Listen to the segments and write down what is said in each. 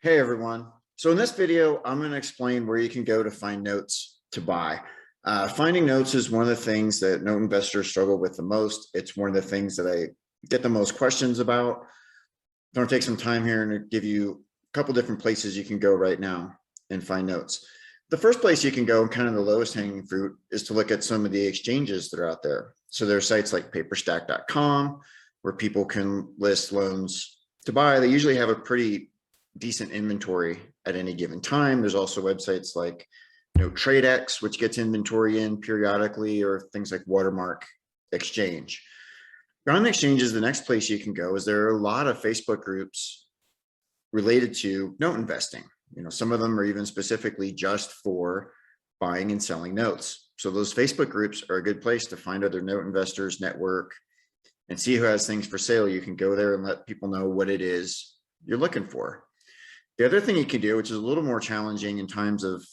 Hey everyone. So in this video, I'm going to explain where you can go to find notes to buy. Finding notes is one of the things that note investors struggle with the most. It's one of the things that I get the most questions about. I'm going to take some time here and give you a couple different places you can go right now and find notes. The first place you can go, and kind of the lowest hanging fruit, is to look at some of the exchanges that are out there. So there are sites like paperstack.com where people can list loans to buy. They usually have a pretty decent inventory at any given time. There's also websites like TradeX, which gets inventory in periodically, or things like Watermark Exchange. Beyond exchanges, the next place you can go is there are a lot of Facebook groups related to note investing. Some of them are even specifically just for buying and selling notes. So those Facebook groups are a good place to find other note investors, network, and see who has things for sale. You can go there and let people know what it is you're looking for. The other thing you can do, which is a little more challenging in times of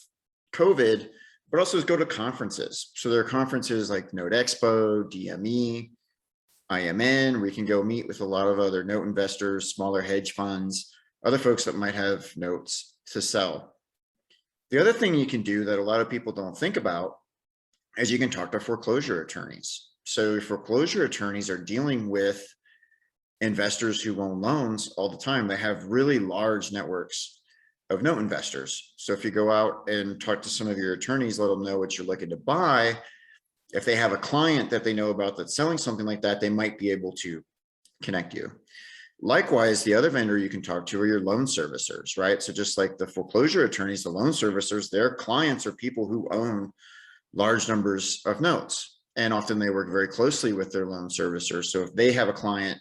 COVID, but also is go to conferences. So there are conferences like Note Expo, DME, IMN, where you can go meet with a lot of other note investors, smaller hedge funds, other folks that might have notes to sell. The other thing you can do that a lot of people don't think about is you can talk to foreclosure attorneys. So foreclosure attorneys are dealing with investors who own loans all the time. They have really large networks of note investors. So if you go out and talk to some of your attorneys, let them know what you're looking to buy. If they have a client that they know about that's selling something like that, they might be able to connect you. Likewise, the other vendor you can talk to are your loan servicers, right? So just like the foreclosure attorneys, the loan servicers, their clients are people who own large numbers of notes. And often they work very closely with their loan servicers. So if they have a client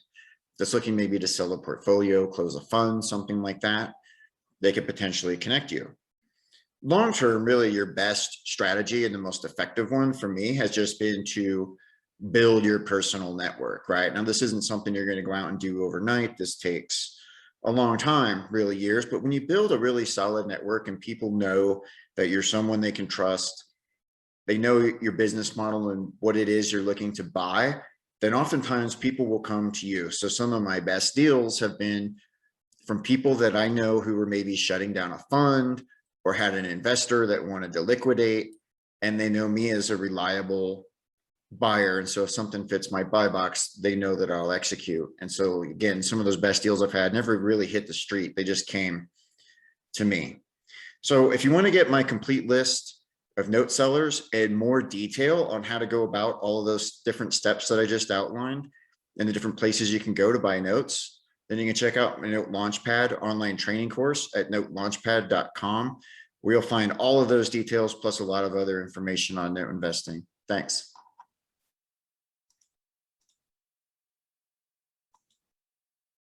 that's looking maybe to sell a portfolio, close a fund, something like that, they could potentially connect you. Long term, really your best strategy and the most effective one for me has just been to build your personal network, right? Now, this isn't something you're going to go out and do overnight. This takes a long time, really years. But when you build a really solid network and people know that you're someone they can trust, they know your business model and what it is you're looking to buy, then oftentimes people will come to you. So some of my best deals have been from people that I know who were maybe shutting down a fund or had an investor that wanted to liquidate, and they know me as a reliable buyer. And so if something fits my buy box, they know that I'll execute. And so again, some of those best deals I've had never really hit the street. They just came to me. So if you want to get my complete list of note sellers and more detail on how to go about all of those different steps that I just outlined and the different places you can go to buy notes, then you can check out my Note Launchpad online training course at notelaunchpad.com, where you'll find all of those details plus a lot of other information on note investing. Thanks.